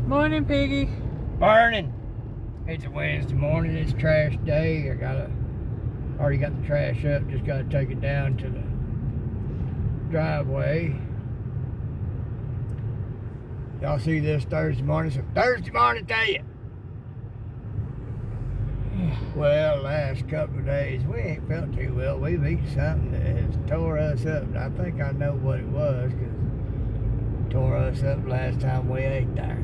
Morning, Piggy. Burning. It's a Wednesday morning. It's trash day. Already got the trash up. Just gotta take it down to the driveway. Y'all see this Thursday morning? So Thursday morning to you. Well, last couple of days we ain't felt too well. We've eaten something that has tore us up. And I think I know what it was because it tore us up last time we ate there.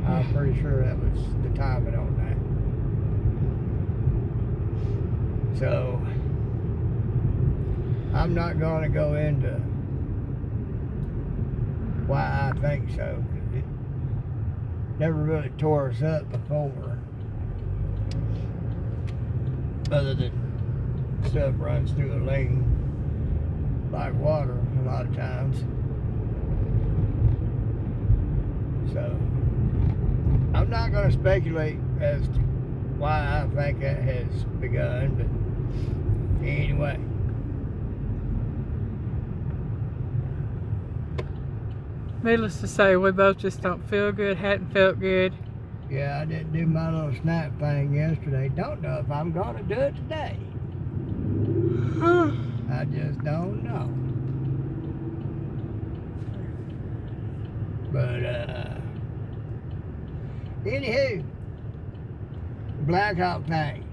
I'm pretty sure that was the timing on that. So I'm not going to go into why I think so, because it never really tore us up before, other than stuff runs through a lane like water a lot of times. So I'm not going to speculate as to why I think that has begun, but anyway. Needless to say, we both just don't feel good, hadn't felt good. Yeah, I didn't do my little snap thing yesterday. Don't know if I'm going to do it today. I just don't know. But, anywho, Blackhawk thing.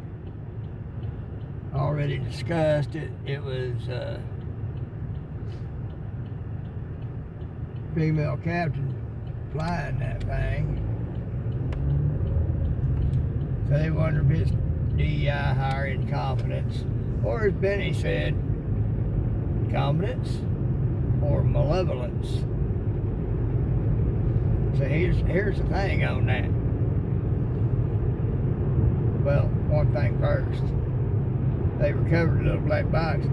Already discussed it. It was, female captain flying that thing. So they wonder if it's DEI higher incompetence, or as Benny said, incompetence or malevolence. So here's the thing on that. Well, one thing first. They recovered a little black box.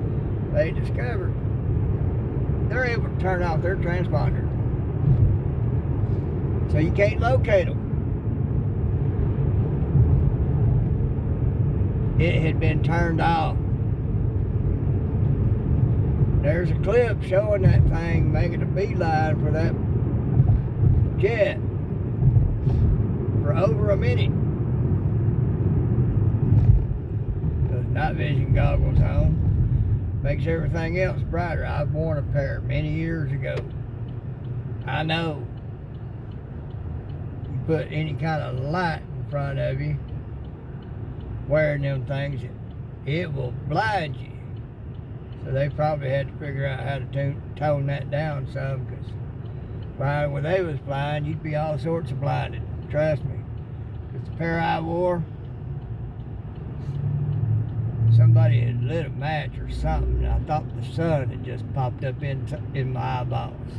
They discovered they're able to turn off their transponder. So you can't locate them. It had been turned off. There's a clip showing that thing making a beeline for that jet for over a minute. Those night vision goggles on. Makes everything else brighter. I've worn a pair many years ago. I know. You put any kind of light in front of you, wearing them things, it will blind you. So they probably had to figure out how to tone that down some, because when they was blind, you'd be all sorts of blinded. Trust me. It's the pair I wore. Somebody had lit a match or something, and I thought the sun had just popped up in my eyeballs.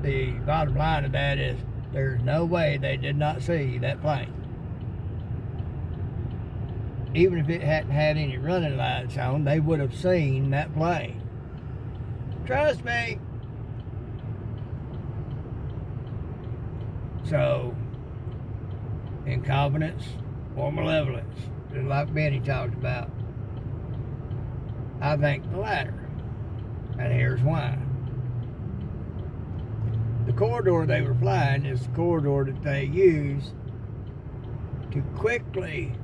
The bottom line of that is there's no way they did not see that plane. Even if it hadn't had any running lights on, they would have seen that plane. Trust me. So, incompetence or malevolence, just like Benny talked about. I think the latter. And here's why. The corridor they were flying is the corridor that they use to quickly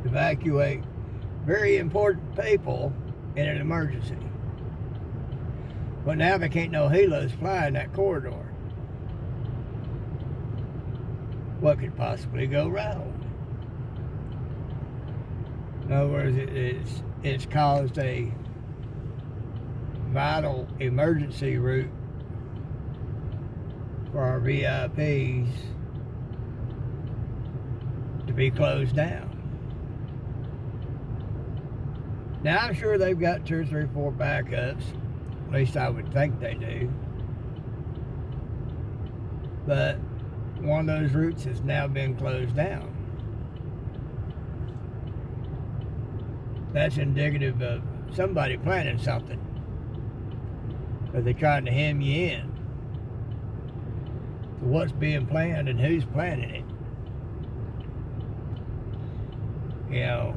evacuate very important people in an emergency. But now they can't know helos flying that corridor. What could possibly go wrong? In other words, it's caused a vital emergency route for our VIPs to be closed down. Now I'm sure they've got 2 or 3 or 4 backups. At least I would think they do. But one of those routes has now been closed down. That's indicative of somebody planning something. Or they're trying to hem you in. So what's being planned and who's planning it? You know,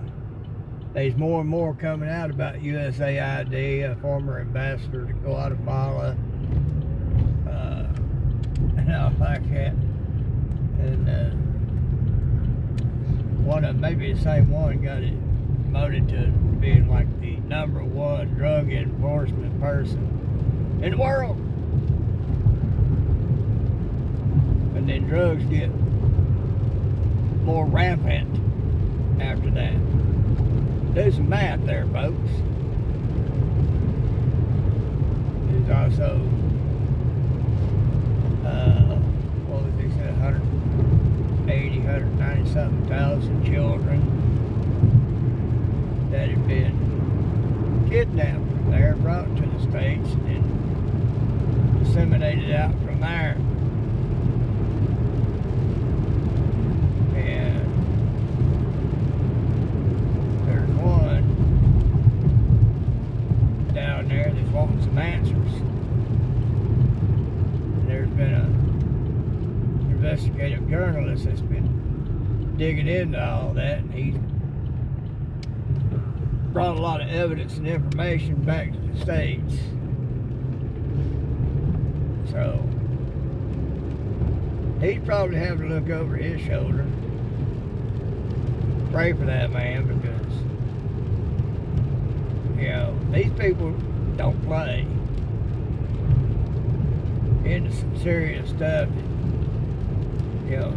there's more and more coming out about USAID, a former ambassador to Guatemala, and all like that. And one of them, maybe the same one, got it promoted to being like the #1 drug enforcement person in the world. And then drugs get more rampant after that. Do some math there, folks. There's also, what was he said, 180, 190 something thousand children that had been kidnapped from there, brought to the States, and then disseminated out from there. And there's one down there that's wanting some answers. And there's been an investigative journalist that's been digging into all that, and he's brought a lot of evidence and information back to the States. So he's probably having to look over his shoulder. Pray for that man, because you know, these people don't play into some serious stuff that, you know,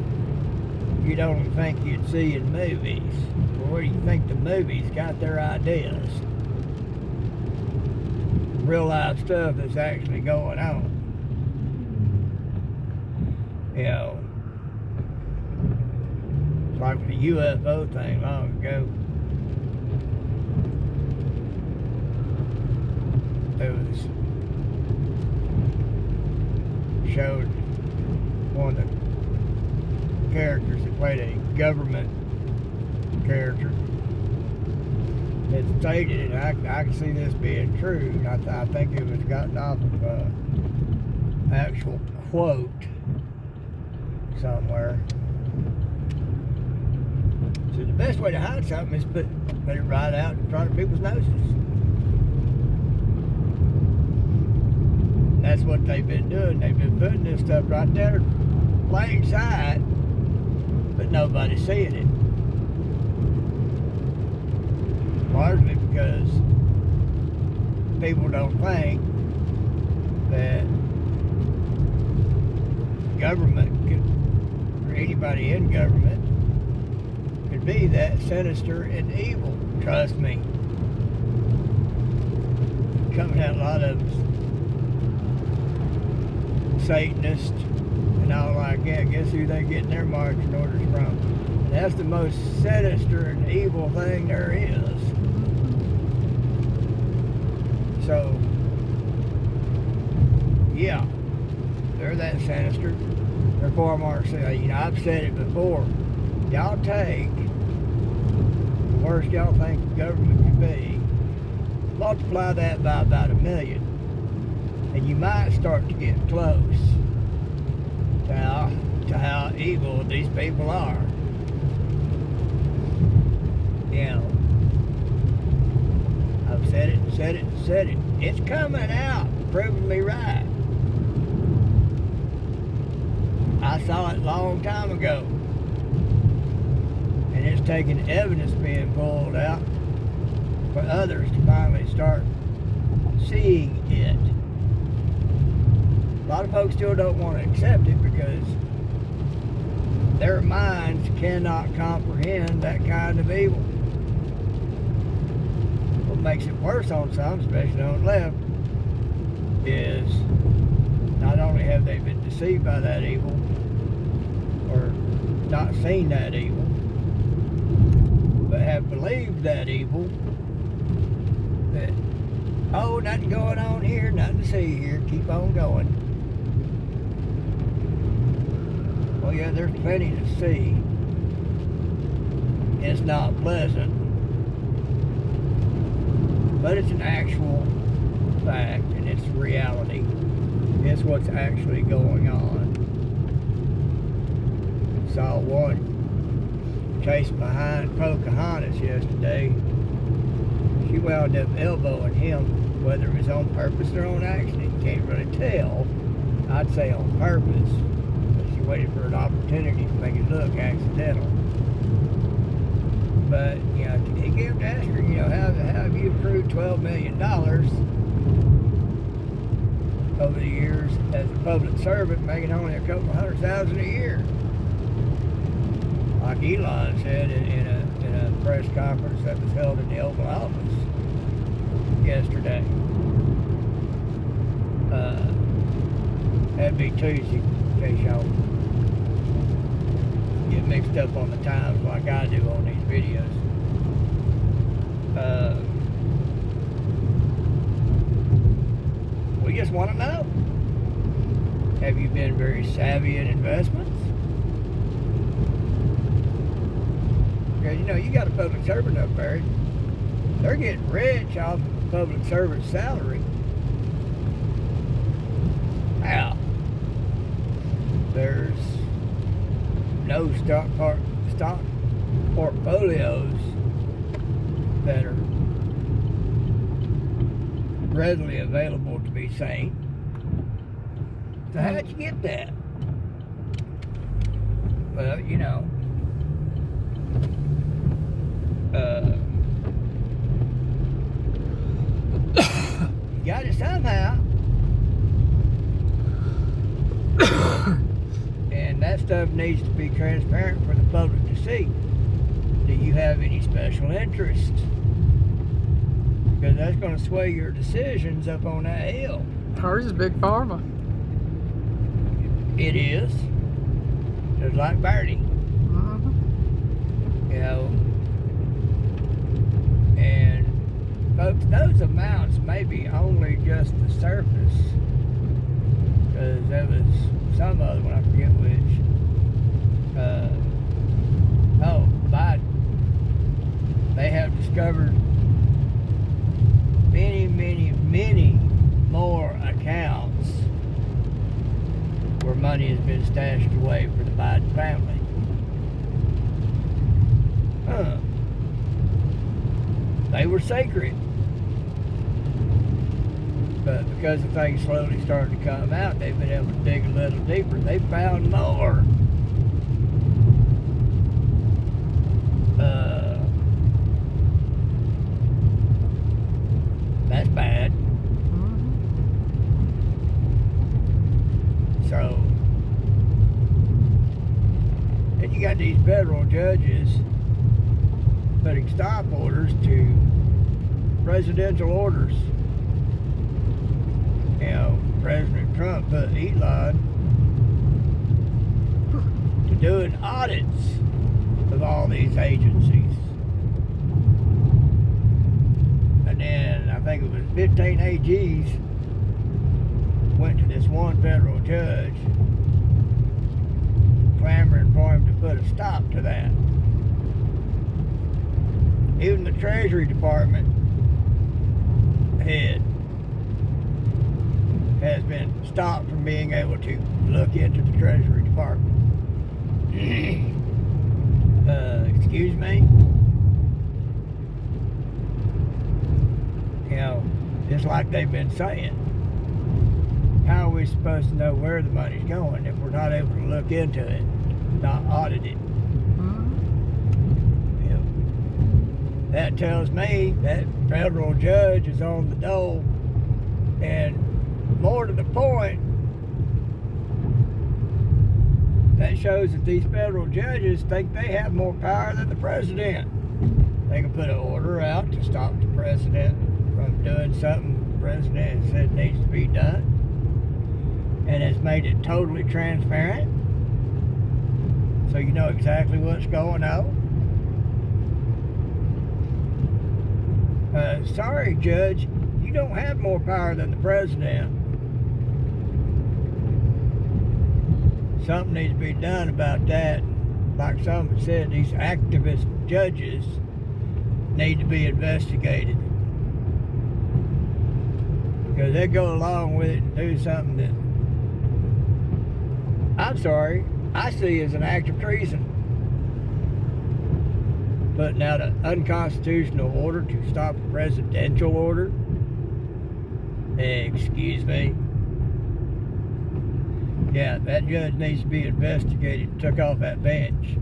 you don't even think you'd see in movies. Well, where do you think the movies got their ideas? Real life stuff that's actually going on. You know, like the UFO thing long ago. It was showed one of the characters that played a government character that stated, and I can see this being true. I think it was gotten off of an actual quote somewhere. So the best way to hide something is put it right out in front of people's noses. That's what they've been doing. They've been putting this stuff right there, plain sight, but nobody's seeing it. Largely because people don't think that government could, or anybody in government, could be that sinister and evil. Trust me. Coming out a lot of Satanists and all like that. Guess who they getting their marching orders from? That's the most sinister and evil thing there is. So, yeah, they're that sinister. They're far more, you know, I've said it before. Y'all take the worst y'all think the government could be, multiply that by about 1 million, and you might start to get close to how evil these people are. You know, I've said it and said it and said it. It's coming out, proving me right. I saw it a long time ago. And it's taking evidence being pulled out for others to finally start seeing it. A lot of folks still don't want to accept it because their minds cannot comprehend that kind of evil. What makes it worse on some, especially on the left, is not only have they been deceived by that evil or not seen that evil, but have believed that evil, that, oh, nothing going on here, nothing to see here, keep on going. Well, yeah, there's plenty to see. It's not pleasant, but it's an actual fact, and it's reality. It's what's actually going on. Saw one chasing behind Pocahontas yesterday, She wound up elbowing him, whether it was on purpose or on accident. You can't really tell. I'd say on purpose. But she waited for an opportunity to make it look accidental. But, you know, he kept asking her, you know, how have you accrued $12 million over the years as a public servant, making only a couple $100,000 a year? Like Elon said in a press conference that was held in the Oval Office yesterday. That'd be Tuesday, in case y'all get mixed up on the times like I do on these videos. We just want to know, have you been very savvy in investments? Because, you know, you got a public servant up there. They're getting rich off of a public servant's salary. Now, there's no stock portfolios that are readily available to be seen. So how'd you get that? Well, you know, you got it somehow. And that stuff needs to be transparent for the public to see. Do you have any special interest? Because that's going to sway your decisions up on that hill. Hers is big pharma. It is. Just like Bernie. You know. And folks, those amounts may be only just the surface. Because there was some other one, I forget which. Biden. They have discovered many more accounts where money has been stashed away for the Biden family. They were sacred. But because the things slowly started to come out, they've been able to dig a little deeper. They found more. That's bad. So, then you got these federal judges putting stop orders to presidential orders. You know, President Trump put Elon to doing audits of all these agencies. And then I think it was 15 AGs went to this one federal judge clamoring for him to put a stop to that. Even the Treasury Department head has been stopped from being able to look into the Treasury Department. Excuse me? You know, just like they've been saying, how are we supposed to know where the money's going if we're not able to look into it, not audit it? You know, that tells me that federal judge is on the dole, and more to the point, that shows that these federal judges think they have more power than the president. They can put an order out to stop the president from doing something the president said needs to be done, and has made it totally transparent, so you know exactly what's going on. Sorry, Judge, you don't have more power than the president. Something needs to be done about that. Like someone said, these activist judges need to be investigated. Because they go along with it and do something that, I'm sorry, I see as an act of treason. putting out an unconstitutional order to stop a presidential order. Excuse me. Yeah, that judge needs to be investigated and took off that bench.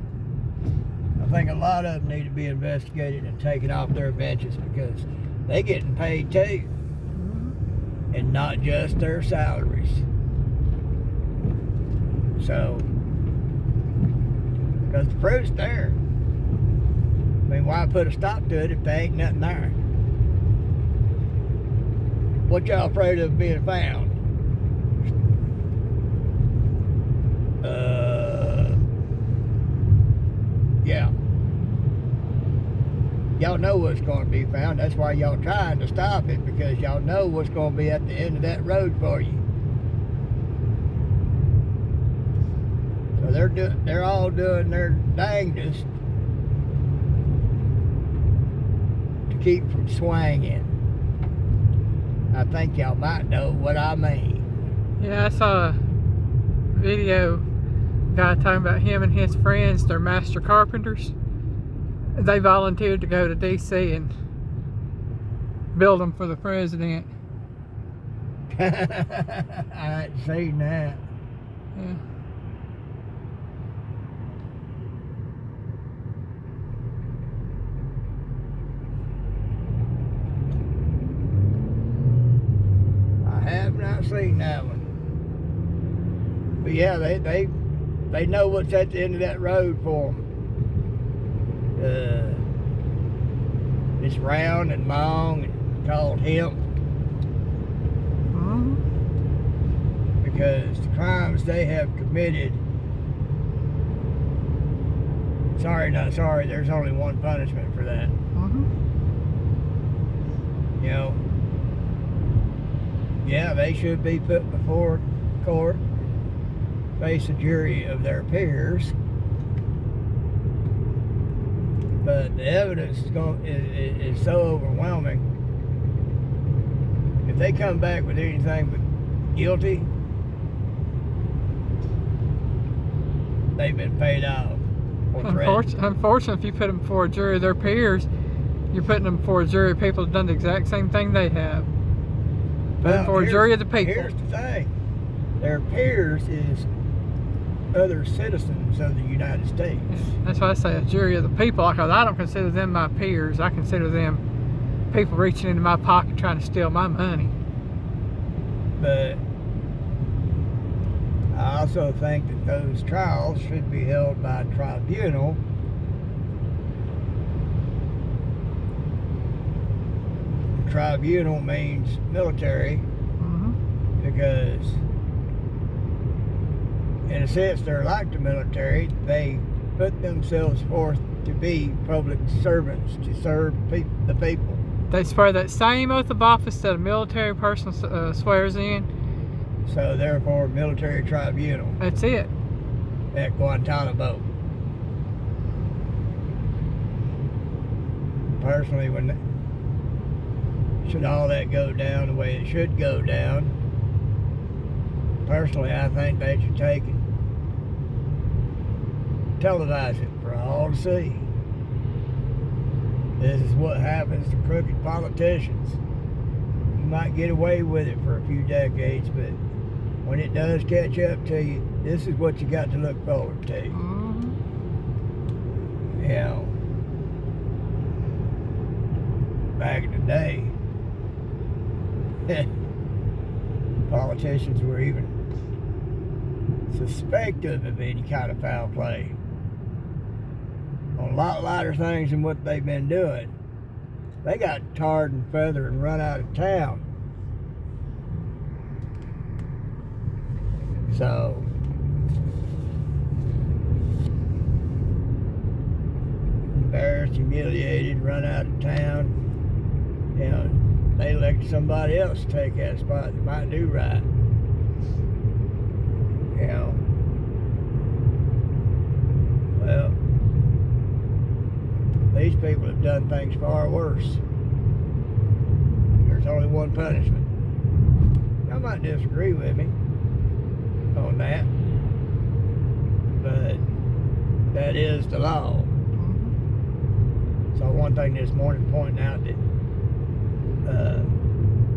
I think a lot of them need to be investigated and taken off their benches because they getting paid too. And not just their salaries. So, because the proof's there. I mean, why put a stop to it if there ain't nothing there? What y'all afraid of being found? Yeah. Y'all know what's going to be found. That's why y'all trying to stop it, because y'all know what's going to be at the end of that road for you. So they're all doing their dangest to keep from swinging. I think y'all might know what I mean. Yeah, I saw a video guy talking about him and his friends. They're master carpenters. They volunteered to go to DC and build them for the president. I hadn't seen that. Yeah. I have not seen that one. But yeah, they know what's at the end of that road for them. It's round and long and called hemp. Because the crimes they have committed, not sorry, there's only one punishment for that. You know, yeah, they should be put before court, face a jury of their peers. But the evidence is so overwhelming. If they come back with anything but guilty, they've been paid off. Unfortunately, if you put them before a jury of their peers, you're putting them before a jury of people who've done the exact same thing they have. Well, for a jury of the people. Here's the thing. Their peers is other citizens of the United States. Yeah, that's why I say a jury of the people, because I don't consider them my peers. I consider them people reaching into my pocket trying to steal my money. But I also think that those trials should be held by a tribunal. Tribunal means military, because in a sense they're like the military. They put themselves forth to be public servants, to serve the people. They swear that same oath of office that a military person swears in. So therefore, military tribunal. That's it. At Guantanamo. Personally, should all that go down the way it should go down, personally, I think they should take it, televise it for all to see. This is what happens to crooked politicians. You might get away with it for a few decades, but when it does catch up to you, this is what you got to look forward to. You know, back in the day, politicians were even suspected of any kind of foul play on a lot lighter things than what they've been doing. They got tarred and feathered and run out of town. So embarrassed, humiliated, run out of town. You know, they elect somebody else to take that spot that might do right. You know. Well, these people have done things far worse. There's only one punishment. Y'all might disagree with me on that, but that is the law. saw one thing this morning pointing out that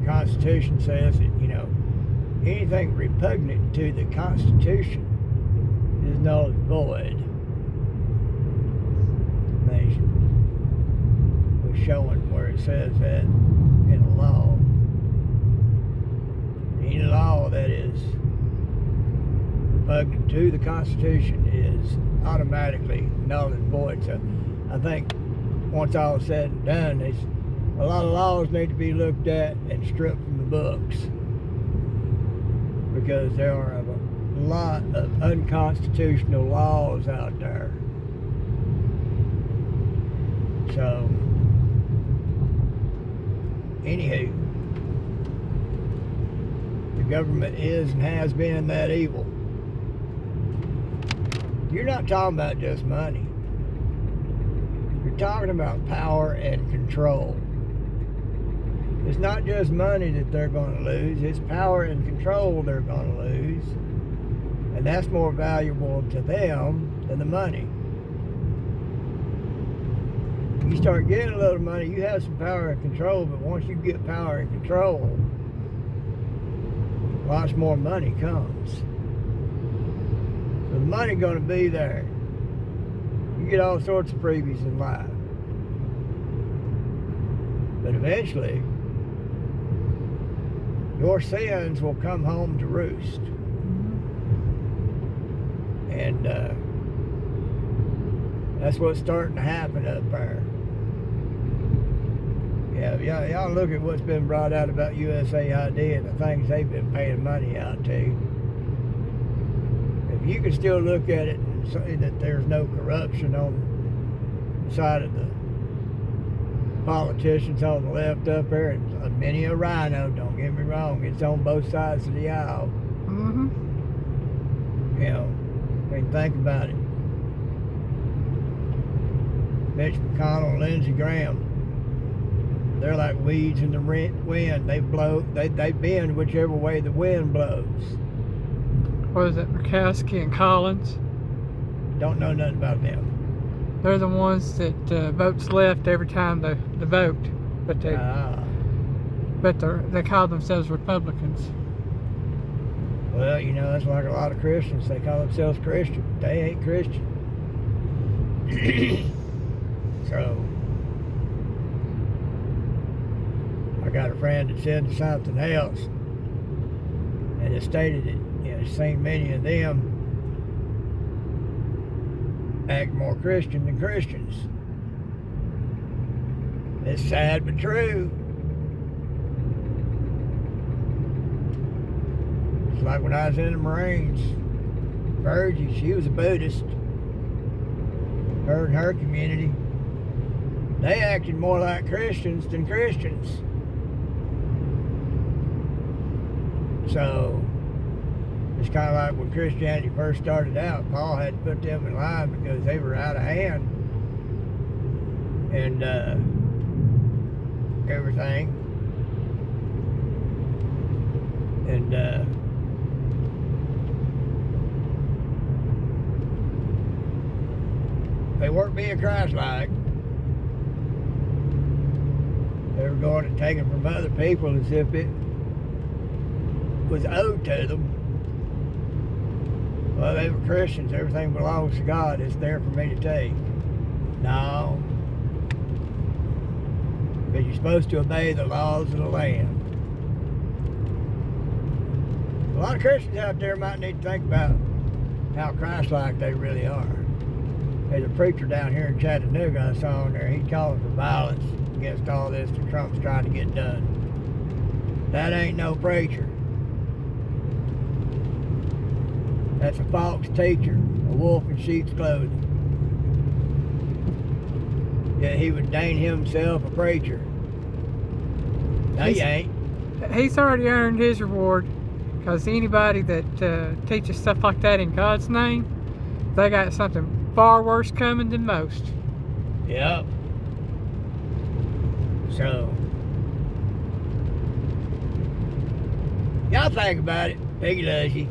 Constitution says that, you know, anything repugnant to the Constitution is null and void. Nation was showing where it says that in a law. Any law that is repugnant to the Constitution is automatically null and void. So I think once all is said and done, a lot of laws need to be looked at and stripped from the books, because there are a lot of unconstitutional laws out there. So, anywho, the government is and has been that evil. You're not talking about just money. You're talking about power and control. It's not just money that they're going to lose, it's power and control they're going to lose. And that's more valuable to them than the money. You start getting a little money, you have some power and control, but once you get power and control, lots more money comes. So the money's going to be there. You get all sorts of freebies in life. But eventually, your sins will come home to roost. And that's what's starting to happen up there. Yeah, y'all look at what's been brought out about USAID and the things they've been paying money out to. If you can still look at it and say that there's no corruption on the side of the politicians on the left up there, and many a rhino, don't get me wrong, it's on both sides of the aisle. You know, I mean, think about it. Mitch McConnell, Lindsey Graham, they're like weeds in the wind. They bend whichever way the wind blows. What is it, Murkowski and Collins? Don't know nothing about them. They're the ones that votes left every time they vote, but they call themselves Republicans. Well, you know, that's like a lot of Christians. They call themselves Christian. They ain't Christian. So, I got a friend that said something else, and it stated that, you know, seen many of them act more Christian than Christians. It's sad but true. It's like when I was in the Marines, Virgie, she was a Buddhist. Her and her community, they acted more like Christians than Christians. So, it's kind of like when Christianity first started out, Paul had to put them in line because they were out of hand and everything. And they weren't being Christ-like. They were going and taking from other people as if it was owed to them. Well, they were Christians. Everything belongs to God. It's there for me to take. No. Because you're supposed to obey the laws of the land. A lot of Christians out there might need to think about how Christ-like they really are. There's a preacher down here in Chattanooga I saw on there. He's calling for violence against all this that Trump's trying to get done. That ain't no preacher. That's a false teacher, a wolf in sheep's clothing. Yet he would deign himself a preacher. No, he ain't. He's already earned his reward, because anybody that teaches stuff like that in God's name, they got something far worse coming than most. Yep. So, y'all think about it. Piggy loves you.